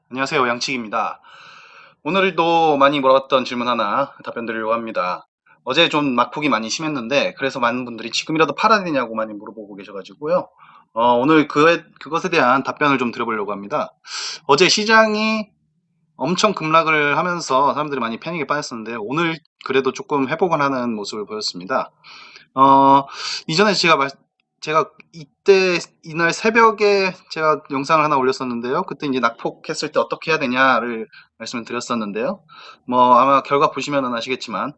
안녕하세요. 양치기입니다. 오늘도 많이 물어봤던 질문 하나 답변 드리려고 합니다. 어제 좀 낙폭이 많이 심했는데, 그래서 많은 분들이 지금이라도 팔아야 되냐고 많이 물어보고 계셔가지고요. 오늘 그것에 대한 답변을 좀 드려보려고 합니다. 어제 시장이 엄청 급락을 하면서 사람들이 많이 패닉에 빠졌었는데, 오늘 그래도 조금 회복을 하는 모습을 보였습니다. 어, 이전에 제가 이날 새벽에 제가 영상을 하나 올렸었는데요. 그때 이제 낙폭했을 때 어떻게 해야 되냐를 말씀을 드렸었는데요. 뭐, 아마 결과 보시면은 아시겠지만,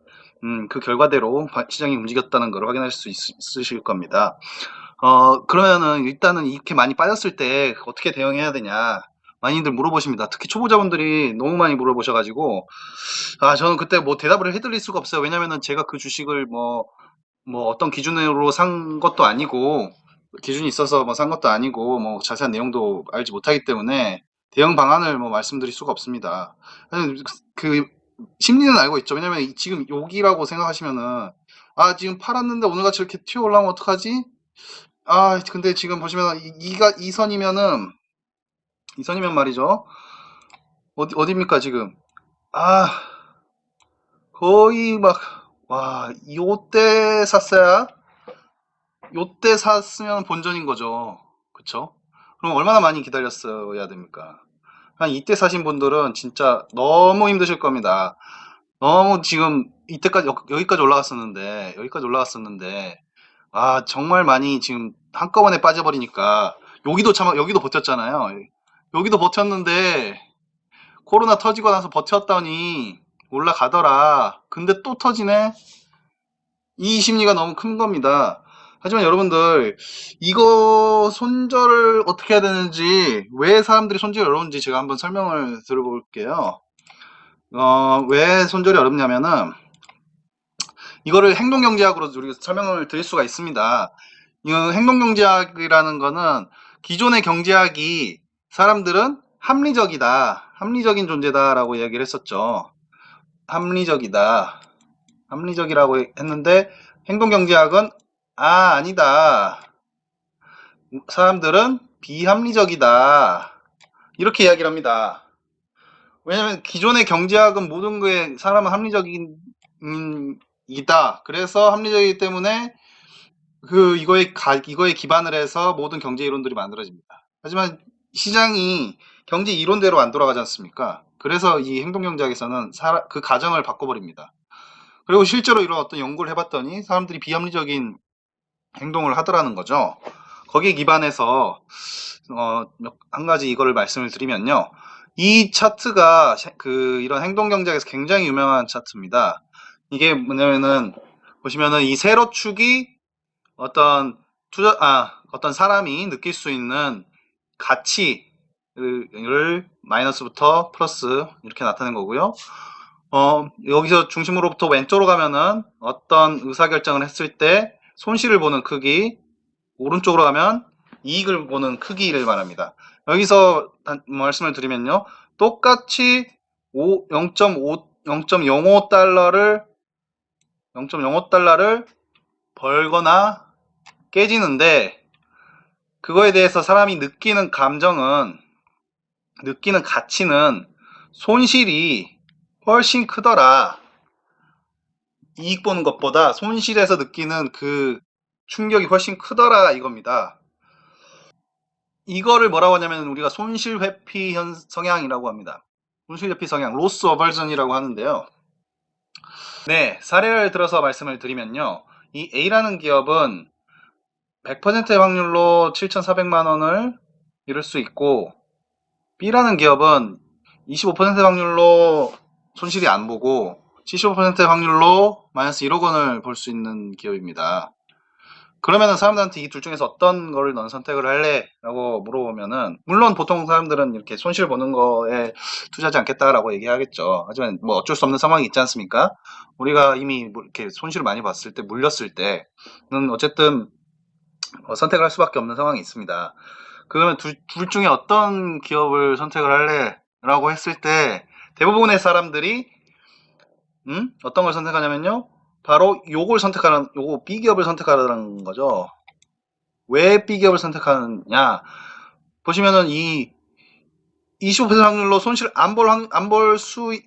그 결과대로 시장이 움직였다는 걸 확인할 수 있으실 겁니다. 그러면은 일단은 이렇게 많이 빠졌을 때 어떻게 대응해야 되냐. 많이들 물어보십니다. 특히 초보자분들이 너무 많이 물어보셔가지고, 저는 그때 뭐 대답을 해드릴 수가 없어요. 왜냐면은 제가 그 주식을 뭐 어떤 기준으로 산 것도 아니고 기준이 있어서 뭐 산 것도 아니고 뭐 자세한 내용도 알지 못하기 때문에 대응 방안을 뭐 말씀드릴 수가 없습니다. 아니, 그 심리는 알고 있죠. 왜냐면 지금 여기라고 생각하시면은 지금 팔았는데 오늘같이 이렇게 튀어 올라오면 어떡하지? 근데 지금 보시면 이 선이면은 이 선이면 말이죠. 어디입니까 지금? 아 거의 요때 샀어야 요때 샀으면 본전인 거죠. 그쵸? 그럼 얼마나 많이 기다렸어야 됩니까? 한 이때 사신 분들은 진짜 너무 힘드실 겁니다. 너무 지금 이때까지 여기까지 올라갔었는데 정말 많이 지금 한꺼번에 빠져버리니까 여기도 버텼잖아요. 여기도 버텼는데 코로나 터지고 나서 버텼더니 올라가더라. 근데 또 터지네. 이 심리가 너무 큰 겁니다. 하지만 여러분들, 이거 손절을 어떻게 해야 되는지, 왜 사람들이 손절이 어려운지 제가 한번 설명을 드려볼게요. 왜 손절이 어렵냐면은, 이거를 행동경제학으로 우리가 설명을 드릴 수가 있습니다. 이 행동경제학이라는 거는 기존의 경제학이 사람들은 합리적이다, 합리적인 존재다라고 이야기를 했었죠. 합리적이다. 합리적이라고 했는데 행동경제학은 아니다. 사람들은 비합리적이다. 이렇게 이야기를 합니다. 왜냐하면 기존의 경제학은 모든 거에 사람은 합리적인 이다. 그래서 합리적이기 때문에 이거에 기반을 해서 모든 경제 이론들이 만들어집니다. 하지만 시장이 경제 이론대로 안 돌아가지 않습니까? 그래서 이 행동경제학에서는 그 가정을 바꿔버립니다. 그리고 실제로 이런 어떤 연구를 해봤더니 사람들이 비합리적인 행동을 하더라는 거죠. 거기에 기반해서 한 가지 이거를 말씀을 드리면요. 이 차트가 이런 행동경제학에서 굉장히 유명한 차트입니다. 이게 뭐냐면은 보시면은 이 세로축이 어떤 어떤 사람이 느낄 수 있는 가치를 마이너스부터 플러스 이렇게 나타낸 거고요. 여기서 중심으로부터 왼쪽으로 가면은 어떤 의사결정을 했을 때 손실을 보는 크기, 오른쪽으로 가면 이익을 보는 크기를 말합니다. 여기서 말씀을 드리면요. 똑같이 0.05달러를 벌거나 깨지는데 그거에 대해서 사람이 느끼는 가치는 손실이 훨씬 크더라. 이익 보는 것보다 손실에서 느끼는 그 충격이 훨씬 크더라 이겁니다. 이거를 뭐라고 하냐면 우리가 손실 회피 성향이라고 합니다. 손실 회피 성향, 로스 어벌전이라고 하는데요. 네, 사례를 들어서 말씀을 드리면요. 이 A라는 기업은 100%의 확률로 7,400만 원을 잃을 수 있고 B라는 기업은 25%의 확률로 손실이 안 보고 75%의 확률로 마이너스 1억 원을 볼 수 있는 기업입니다. 그러면은 사람들한테 이 둘 중에서 어떤 거를 넌 선택을 할래? 라고 물어보면은 물론 보통 사람들은 이렇게 손실 보는 거에 투자하지 않겠다라고 얘기하겠죠. 하지만 뭐 어쩔 수 없는 상황이 있지 않습니까? 우리가 이미 뭐 이렇게 손실을 많이 봤을 때 물렸을 때는 어쨌든 선택을 할 수밖에 없는 상황이 있습니다. 그러면 둘 중에 어떤 기업을 선택을 할래? 라고 했을 때 대부분의 사람들이 어떤 걸 선택하냐면요. 바로 요거 B기업을 선택하라는 거죠. 왜 B기업을 선택하느냐? 보시면은 25% 확률로 손실 안 볼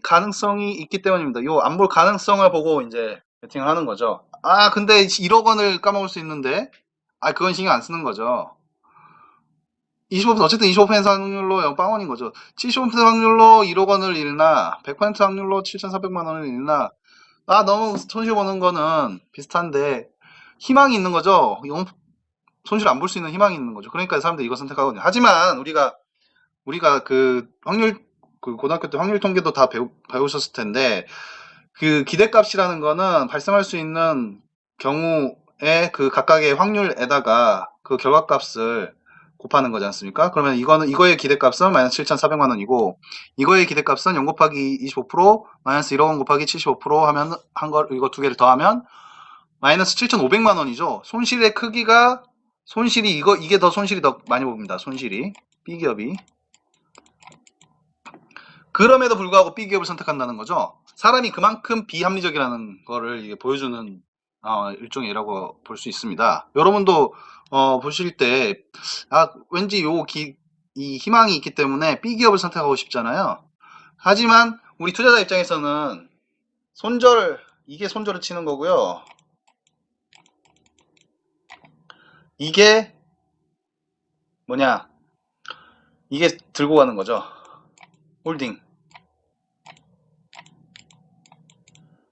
가능성이 있기 때문입니다. 요 안 볼 가능성을 보고 이제 베팅을 하는 거죠. 아, 근데 1억 원을 까먹을 수 있는데, 아, 그건 신경 안 쓰는 거죠. 25% 어쨌든 25% 확률로 0빵원인 거죠. 75% 확률로 1억 원을 잃나, 100% 확률로 7,400만 원을 잃나, 아, 너무 손실 보는 거는 비슷한데, 희망이 있는 거죠. 손실 안 볼 수 있는 희망이 있는 거죠. 그러니까 사람들이 이거 선택하거든요. 하지만 우리가 그 확률, 그 고등학교 때 확률 통계도 다 배우셨을 텐데, 그 기대값이라는 거는 발생할 수 있는 경우에 그 각각의 확률에다가 그 결과값을 곱하는 거지 않습니까? 그러면 이거의 기대값은 마이너스 7,400만 원이고, 이거의 기대값은 0 곱하기 25% 마이너스 1억 원 곱하기 75% 하면 이거 두 개를 더하면 마이너스 7,500만 원이죠. 손실의 크기가 이게 더 손실이 더 많이 봅니다. 손실이 B기업이. 그럼에도 불구하고 B기업을 선택한다는 거죠. 사람이 그만큼 비합리적이라는 거를 이게 보여주는 일종의 예라고 볼 수 있습니다. 여러분도 보실 때 왠지 이 희망이 있기 때문에 B기업을 선택하고 싶잖아요. 하지만 우리 투자자 입장에서는 이게 손절을 치는 거고요. 이게 뭐냐? 이게 들고 가는 거죠. 홀딩.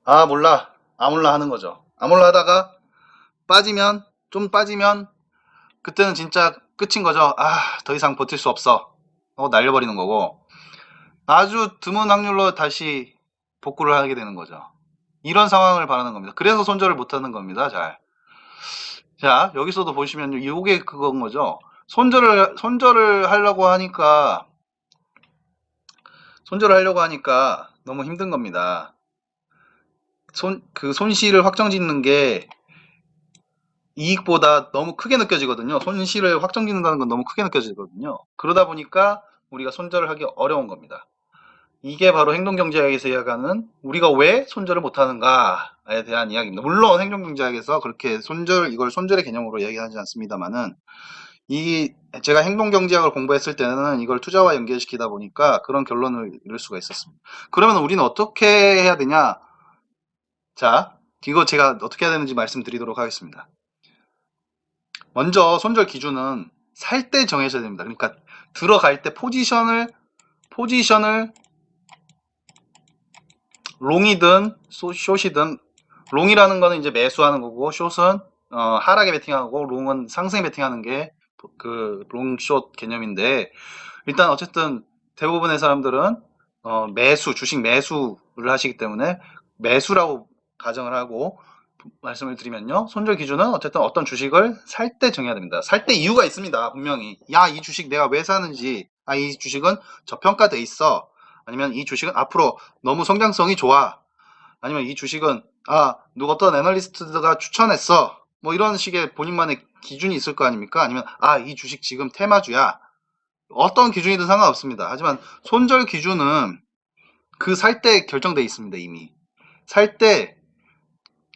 아, 몰라. 아몰라 하는 거죠. 아몰라 하다가 좀 빠지면 그때는 진짜 끝인 거죠. 아, 더 이상 버틸 수 없어. 하고 날려버리는 거고, 아주 드문 확률로 다시 복구를 하게 되는 거죠. 이런 상황을 바라는 겁니다. 그래서 손절을 못 하는 겁니다. 자, 여기서도 보시면 이게 그건 거죠. 손절을 하려고 하니까 너무 힘든 겁니다. 그 손실을 확정짓는 게 이익보다 너무 크게 느껴지거든요. 손실을 확정짓는다는 건 너무 크게 느껴지거든요. 그러다 보니까 우리가 손절을 하기 어려운 겁니다. 이게 바로 행동경제학에서 이야기하는 우리가 왜 손절을 못하는가에 대한 이야기입니다. 물론 행동경제학에서 그렇게 이걸 손절의 개념으로 이야기하지 않습니다만은, 제가 행동경제학을 공부했을 때는 이걸 투자와 연결시키다 보니까 그런 결론을 이룰 수가 있었습니다. 그러면 우리는 어떻게 해야 되냐? 자, 이거 제가 어떻게 해야 되는지 말씀드리도록 하겠습니다. 먼저 손절 기준은 살 때 정해져야 됩니다. 그러니까 들어갈 때 포지션을 롱이든 숏이든, 롱이라는 거는 이제 매수하는 거고, 숏은 하락에 베팅하고, 롱은 상승에 베팅하는 게 그 롱숏 개념인데, 일단 어쨌든 대부분의 사람들은 주식 매수를 하시기 때문에 매수라고 가정을 하고 말씀을 드리면요, 손절 기준은 어쨌든 어떤 주식을 살 때 정해야 됩니다. 살 때 이유가 있습니다. 분명히 이 주식 내가 왜 사는지, 이 주식은 저평가돼 있어, 아니면 이 주식은 앞으로 너무 성장성이 좋아, 아니면 이 주식은 누가 어떤 애널리스트가 추천했어, 뭐 이런 식의 본인만의 기준이 있을 거 아닙니까? 아니면 이 주식 지금 테마주야, 어떤 기준이든 상관없습니다. 하지만 손절 기준은 그 살 때 결정돼 있습니다. 이미 살 때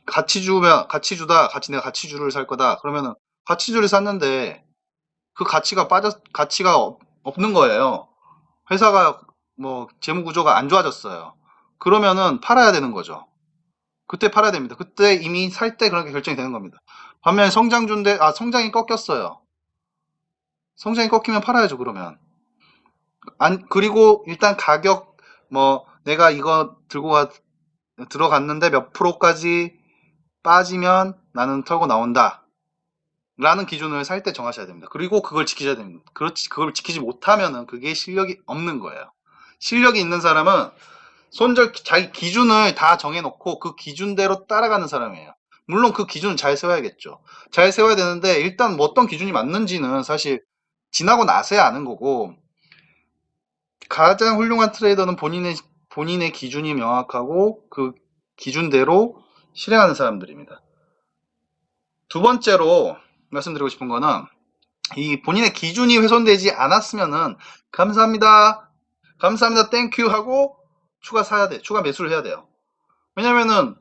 내가 가치주를 살 거다 그러면은 가치주를 샀는데 그 가치가 없는 거예요. 회사가 뭐 재무 구조가 안 좋아졌어요. 그러면은 팔아야 되는 거죠. 그때 팔아야 됩니다. 그때 이미 살 때 그렇게 결정이 되는 겁니다. 반면에 성장주인데 성장이 꺾였어요. 성장이 꺾이면 팔아야죠. 그러면 그리고 일단 가격, 내가 이거 들어갔는데 몇 프로까지 빠지면 나는 털고 나온다 라는 기준을 살 때 정하셔야 됩니다. 그리고 그걸 지키셔야 됩니다. 그걸 지키지 못하면은 그게 실력이 없는 거예요. 실력이 있는 사람은 자기 기준을 다 정해놓고 그 기준대로 따라가는 사람이에요. 물론 그 기준은 잘 세워야겠죠. 잘 세워야 되는데, 일단 어떤 기준이 맞는지는 사실 지나고 나서야 아는 거고, 가장 훌륭한 트레이더는 본인의 기준이 명확하고 그 기준대로 실행하는 사람들입니다. 두 번째로 말씀드리고 싶은 거는, 이 본인의 기준이 훼손되지 않았으면은 감사합니다, 땡큐 하고 추가 매수를 해야 돼요. 왜냐면은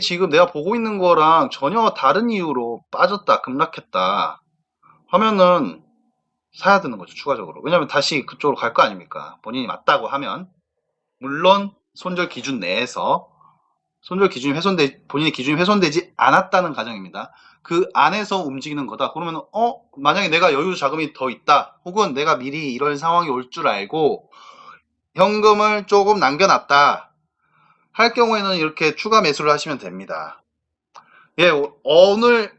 지금 내가 보고 있는 거랑 전혀 다른 이유로 빠졌다, 급락했다 하면은 사야 되는 거죠, 추가적으로. 왜냐면 다시 그쪽으로 갈 거 아닙니까? 본인이 맞다고 하면. 물론 손절 기준 내에서 손절 기준이 본인의 기준이 훼손되지 않았다는 가정입니다. 그 안에서 움직이는 거다. 그러면 만약에 내가 여유 자금이 더 있다. 혹은 내가 미리 이런 상황이 올 줄 알고 현금을 조금 남겨놨다. 할 경우에는 이렇게 추가 매수를 하시면 됩니다. 예, 오늘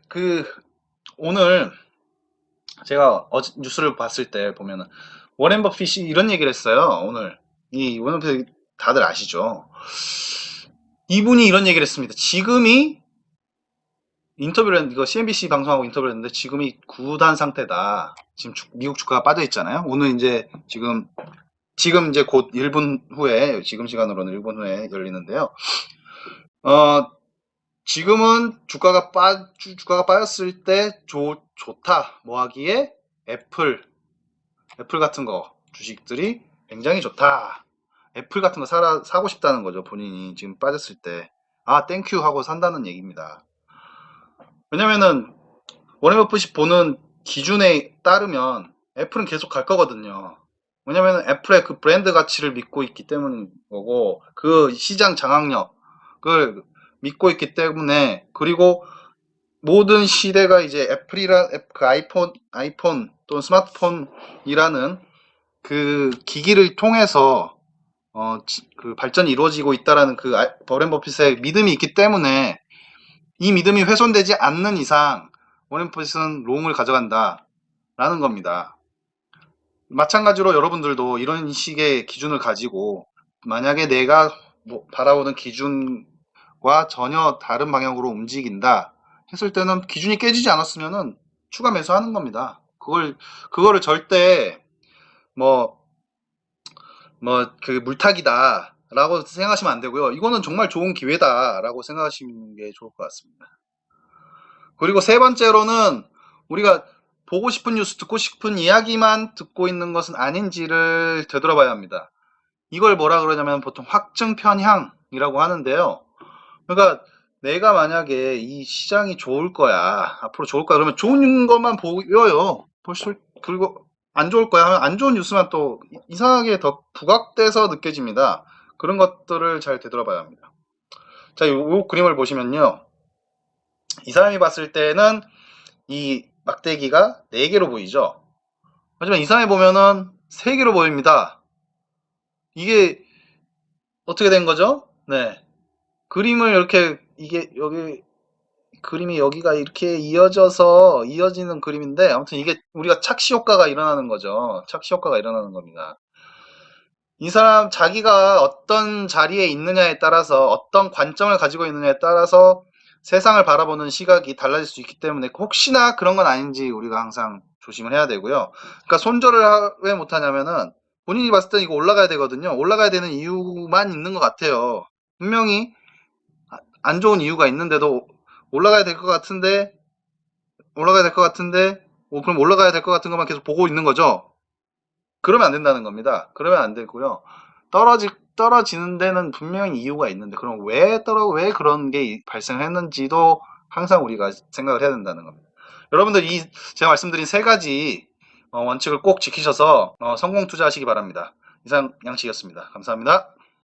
제가 뉴스를 봤을 때 보면은 워렌 버핏이 이런 얘기를 했어요. 워렌 버핏 다들 아시죠? 이분이 이런 얘기를 했습니다. 지금이 인터뷰를 했는데, 이거 CNBC 방송하고 인터뷰를 했는데, 지금이 구단 상태다. 지금 미국 주가가 빠져 있잖아요. 오늘 지금 이제 곧 1분 후에, 지금 시간으로는 1분 후에 열리는데요. 지금은 주가가 빠졌을 때 좋다. 뭐 하기에 애플 같은 거 주식들이 굉장히 좋다. 애플 같은 거 사고 싶다는 거죠. 본인이 지금 빠졌을 때. 땡큐 하고 산다는 얘기입니다. 왜냐면은 워렌 버핏이 보는 기준에 따르면 애플은 계속 갈 거거든요. 왜냐면 애플의 그 브랜드 가치를 믿고 있기 때문인 거고, 그 시장 장악력을 믿고 있기 때문에, 그리고 모든 시대가 이제 그 아이폰 또는 스마트폰이라는 그 기기를 통해서 그 발전이 이루어지고 있다라는 워렌 버핏의 믿음이 있기 때문에, 이 믿음이 훼손되지 않는 이상 워렌 버핏은 롱을 가져간다 라는 겁니다. 마찬가지로 여러분들도 이런 식의 기준을 가지고, 만약에 내가 바라보는 기준과 전혀 다른 방향으로 움직인다 했을 때는, 기준이 깨지지 않았으면은 추가 매수하는 겁니다. 그거를 절대 그 물타기다 라고 생각하시면 안 되고요. 이거는 정말 좋은 기회다 라고 생각하시는 게 좋을 것 같습니다. 그리고 세 번째로는, 우리가 보고 싶은 뉴스, 듣고 싶은 이야기만 듣고 있는 것은 아닌지를 되돌아봐야 합니다. 이걸 뭐라 그러냐면 보통 확증 편향이라고 하는데요. 그러니까 내가 만약에 이 시장이 좋을 거야, 앞으로 좋을 거야, 그러면 좋은 것만 보여요. 그리고 안 좋을 거야 하면 안 좋은 뉴스만 또 이상하게 더 부각돼서 느껴집니다. 그런 것들을 잘 되돌아봐야 합니다. 자, 이 그림을 보시면요. 이 사람이 봤을 때는 이 막대기가 4개로 보이죠. 하지만 이 사람이 보면은 3개로 보입니다. 이게 어떻게 된 거죠? 네. 그림을 이렇게, 그림이 여기가 이렇게 이어지는 그림인데, 아무튼 이게 우리가 착시 효과가 일어나는 거죠. 착시 효과가 일어나는 겁니다. 이 사람 자기가 어떤 자리에 있느냐에 따라서, 어떤 관점을 가지고 있느냐에 따라서 세상을 바라보는 시각이 달라질 수 있기 때문에, 혹시나 그런 건 아닌지 우리가 항상 조심을 해야 되고요. 그러니까 손절을 왜 못하냐면은, 본인이 봤을 때 이거 올라가야 되거든요. 올라가야 되는 이유만 있는 것 같아요. 분명히 안 좋은 이유가 있는데도 올라가야 될 것 같은데, 그럼 올라가야 될 것 같은 것만 계속 보고 있는 거죠. 그러면 안 된다는 겁니다. 그러면 안 되고요. 떨어지는 데는 분명히 이유가 있는데, 그럼 왜 그런 게 발생했는지도 항상 우리가 생각을 해야 된다는 겁니다. 여러분들, 제가 말씀드린 3가지 원칙을 꼭 지키셔서 성공 투자하시기 바랍니다. 이상 양식이었습니다. 감사합니다.